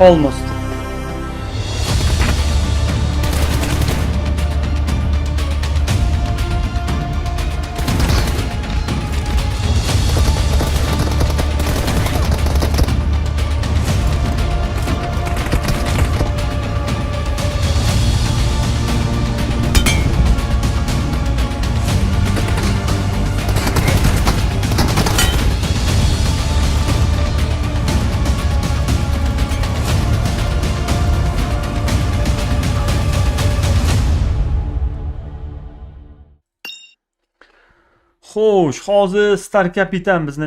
Almost. Xo'sh, hozir Star Kapitan bizni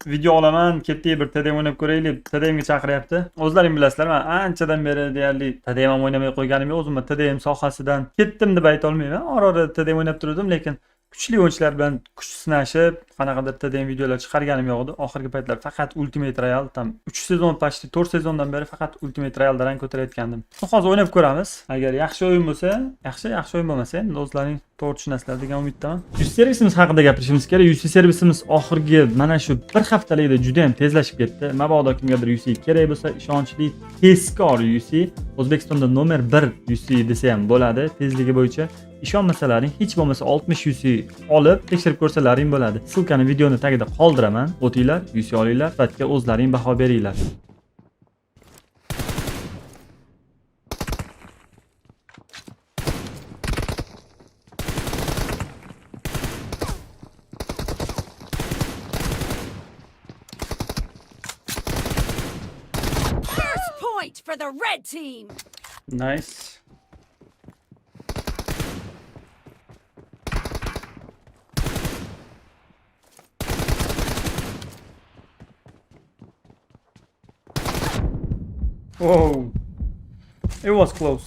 video olaman, ketdik bir TDM o'ynab ko'raylik. TDMga chaqiryapti. O'zlaring bilasizlar, men anchadan beri deyarli TDM ham o'ynamay qo'yganim yo'q. O'zimni TDM sohasidan ketdim deb ayta olmayman. Ora-ora TDM o'ynab turdim, lekin kuchli o'yinchilar bilan kuch sinashib, qanaqadir TDM videolar chiqarganim yo'q edi. Oxirgi paytlar faqat Ultimate Royale tam 3 sezon, почти 4 sezondan beri faqat Ultimate Royale dan ko'tarayotgandim. Hozir o'ynab ko'ramiz. Agar yaxshi o'yin bo'lsa, yaxshi o'yin bo'lmasa, endi o'zlaring to'g'ri tushunasizlar degan umiddaman. UC servisimiz haqida gapirishimiz kerak. UC servisimiz oxirgi mana shu bir haftalikda juda ham tezlashib ketdi. Mabodo kimgadir UC kerak bo'lsa, ishonchli, tezkor UC, O'zbekistonda nomer 1 UC desa ham bo'ladi, tezligi bo'yicha. Ishonmasalaring, hech bo'lmasa 60 UC olib tekshirib ko'rsalaring bo'ladi. Silkani videoni tagida qoldiraman. O'tinglar, UC olinglar, sifatga o'zlaring baho beringlar. First point for the red team. Nice. Whoa. It was close.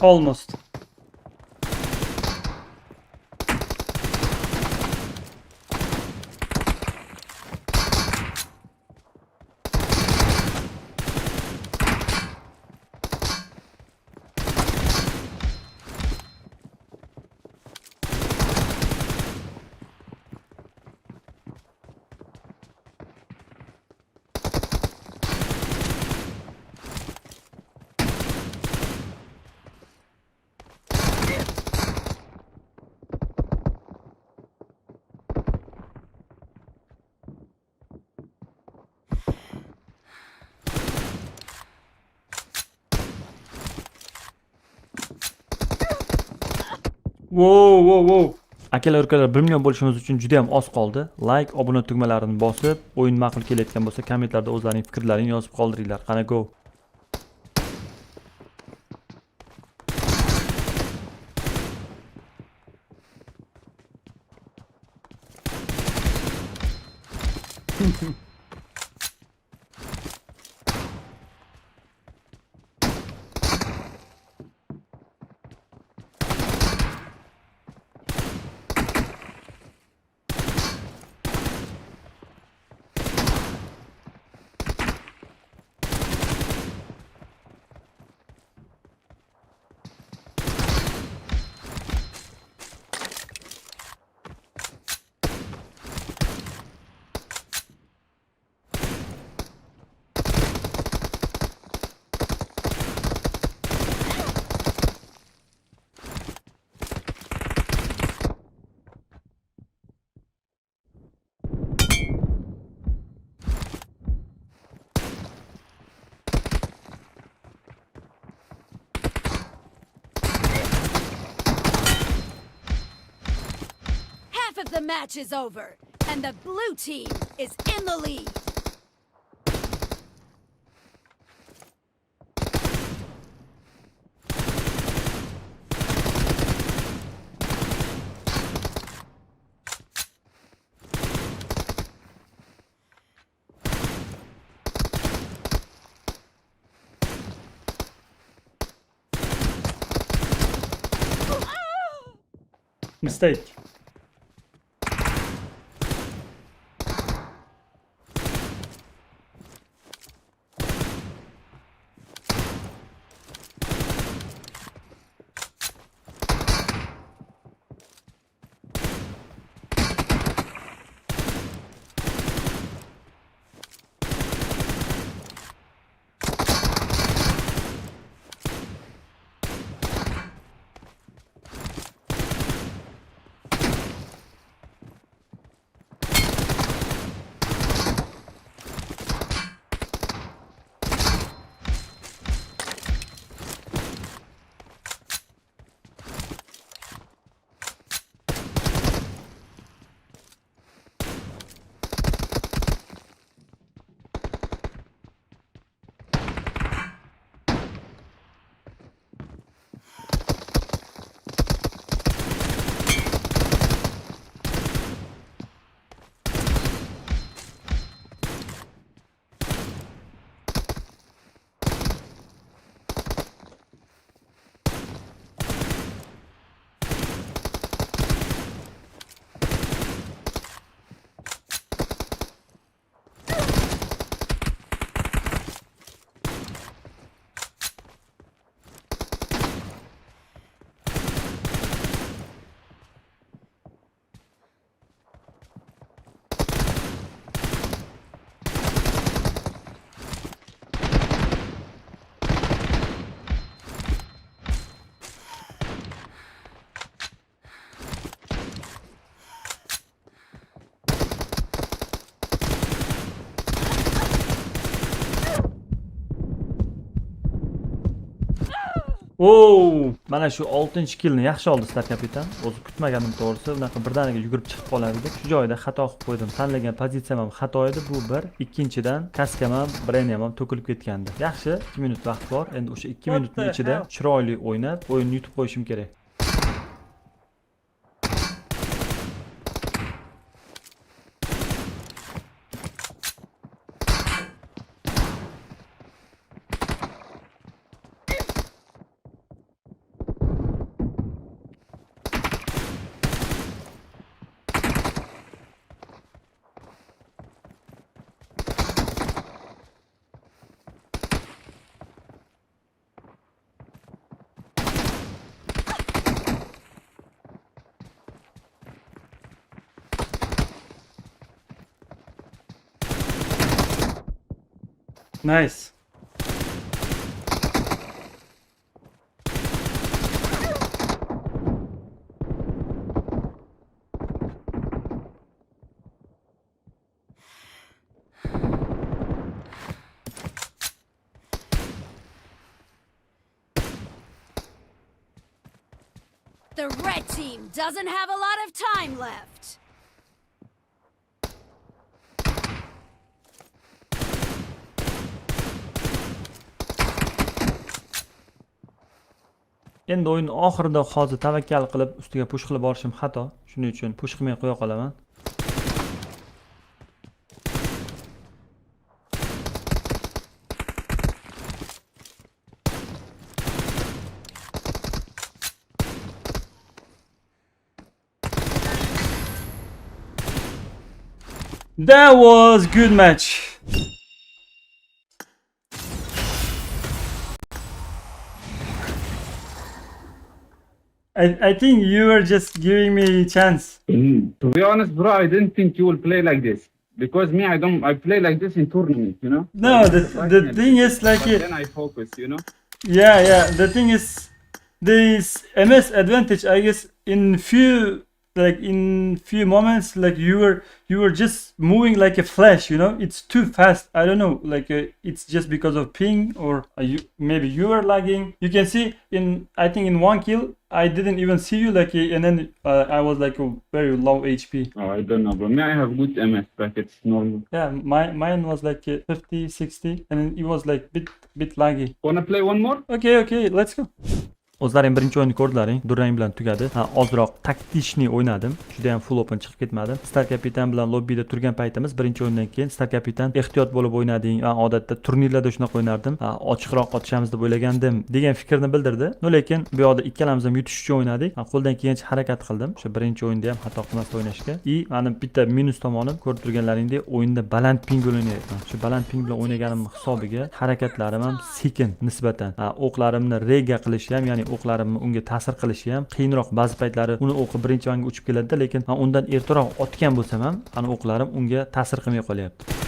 Almost. Wow. Akalar, ukalar, 1 million bo'lishimiz uchun juda ham oz qoldi. Like, obuna tugmalarini bosib, o'yin ma'qul kelayotgan bo'lsa, kommentlarda o'zlarining fikrlarini yozib qoldiringlar. Qani go. The match is over, and the blue team is in the lead. Mistake. Oo, mana shu 6-killni yaxshi oldi Star kapitan. O'zi kutmaganim to'g'risi, unaqa birdaniga yugurib chiqib qolardi. Shu joyda xato qilib qo'ydim. Tanlagan pozitsiyam ham xato edi. Bu bir. Ikkinchidan kaskam ham, brenim ham to'kilib ketgandi. Yaxshi, 2 minut vaqt bor. Endi o'sha 2 minutning ichida chiroyli o'ynab, o'yinni yutib qo'yishim kerak. Nice. The red team doesn't have a lot of time left. Endi o'yin oxirida hozir tavakkal qilib ustiga push qilib borishim xato. Shuning uchun push qilmay qo'ya qolaman. That was good match. I think you were just giving me a chance. To be honest, bro, I didn't think you will play like this because me, I play like this in tournament, you know. No, the thing is like But then I focus, you know. yeah. The thing is, this MS advantage, I guess, in few moments, like you were just moving like a flash, you know. It's too fast. I don't know, like it's just because of ping or maybe you were lagging. You can see I think in one kill I didn't even see you like, and then I was like a very low HP. Oh, I don't know, bro. Me, I have good MS, but it's normal. Yeah, mine was like 50, 60, and it was like bit laggy. Wanna play one more? Okay, let's go. O'zlari ham birinchi o'yinni ko'rdilaring, durang bilan tugadi. Ozroq taktishni o'ynadim. Juda ham full open chiqib ketmadim. Star Kapitan bilan lobbida turgan paytimiz birinchi o'yindan keyin Star Kapitan ehtiyot bo'lib o'ynading. Odatda turnirlarda shunaqa o'ynardim. Ochiqroq otishamiz deb o'ylagandim degan fikrni bildirdi. Lekin bu yoqda ikkalamiz ham yutish uchun o'ynadik. Qo'ldan kelgancha harakat qildim. O'sha birinchi o'yinda ham xato qilmasdan o'ynashga. Mani bitta minus tomoni ko'rib turganlaringdek, o'yinda baland ping bilan o'ynayapman. Shu baland ping bilan o'ynaganim hisobiga harakatlarim ham sekin nisbatan. O'qlarimni rega qilish ham, ya'ni o'qlarimni unga ta'sir qilishi ham qiyinroq. Ba'zi paytlari uni o'qi birinchi vanga uchib keladi, lekin undan ertaroq otgan bo'lsam ham, o'qlarim unga ta'sir qilmay qolyapti.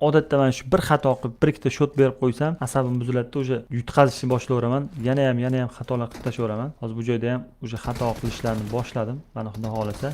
Odatda men shu bir xato qilib, bir ikkita shot berib qo'ysam, asabim buziladi, o'sha yutqazishni boshlayveraman. Yana ham xatolar qilib tashlayveraman. Hozir bu joyda ham o'sha xato qilishlarni boshladim. Mana xudo xolasa.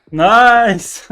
Nice.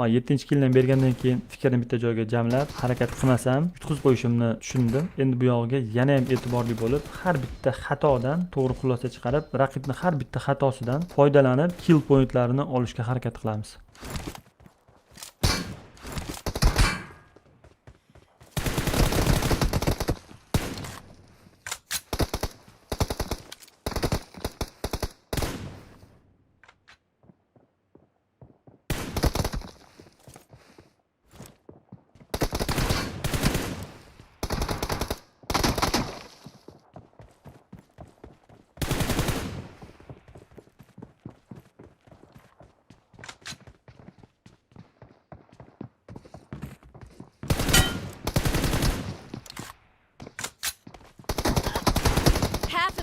Ha, 7-killni bergandan keyin fikrni bitta joyga jamlab, harakat qilmasam, yutqizib qo'yishimni tushundim. Endi bu yog'iga yana ham e'tiborli bo'lib, har bitta xatodan to'g'ri xulosa chiqarib, raqibning har bitta xatosidan foydalanib, kill pointlarini olishga harakat qilamiz.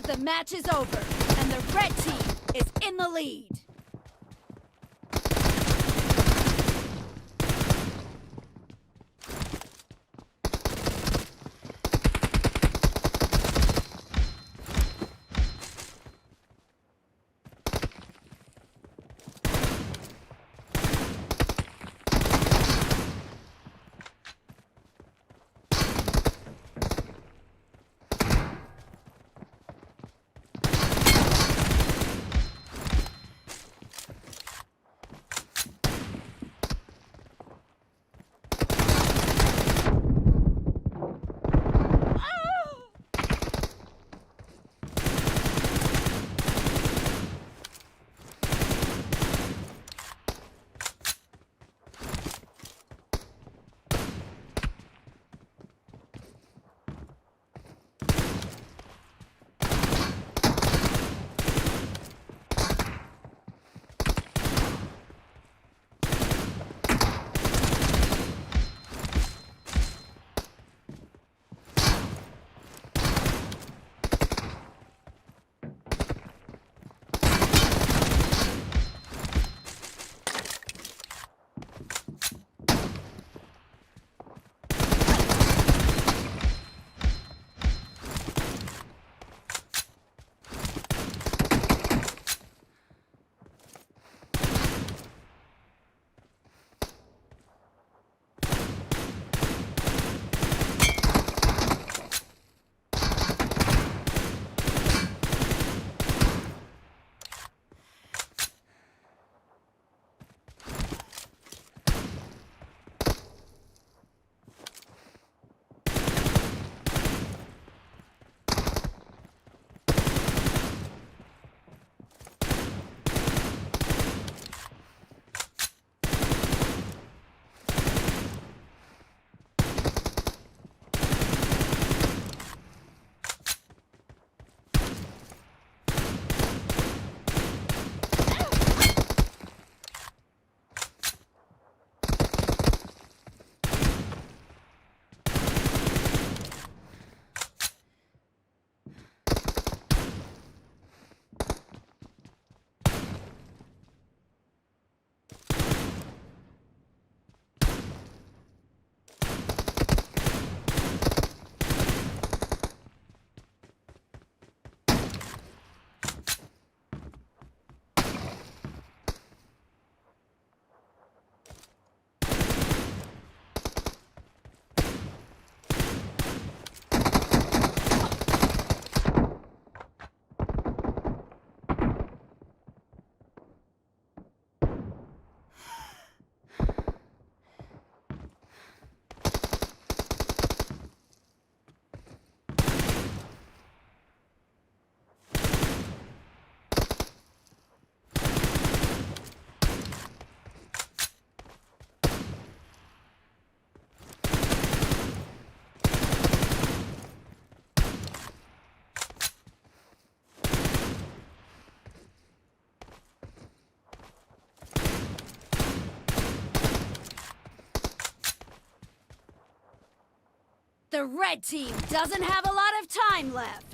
The match is over, and the red team is in the lead. The red team doesn't have a lot of time left.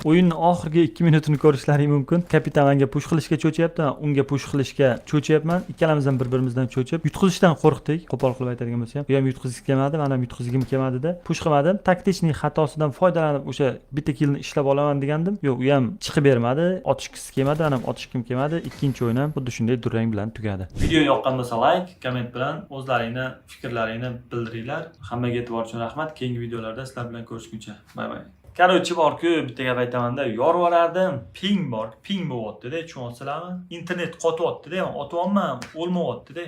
O'yinning oxirgi 2 minutini ko'rishlaring mumkin. Kapitan menga push qilishga cho'chyapti, men unga push qilishga cho'chyapman. Ikkalamizdan bir-birimizdan cho'chib, yutqizishdan qo'rqdik. Qo'pol qilib aytadigan bo'lsam, bu ham yutqizgim kelmadi, men ham yutqizgim kelmadi-da. Push qilmadim. Taktichning xatosidan foydalanib o'sha bitta killni ishlab olaman degandim. Yo'q, u ham chiqib bermadi, otishgisi kelmadi, men ham otishgim kelmadi. Ikkinchi o'yin ham xuddi shunday durang bilan tugadi. Video yoqqan bo'lsa like, komment bilan o'zlaringni fikrlaringni bildiringlar. Hammaga e'tibor uchun rahmat. Keyingi videolarda sizlar bilan ko'rishguncha. Bay bay. Короче, bor-ku, bitta gap aytaman-da, yorvorardim. Ping bor, ping bo'lyapti-da, tushunyapsizlarmi? Internet qotyapti-da, otyapman, o'lmayapti-da.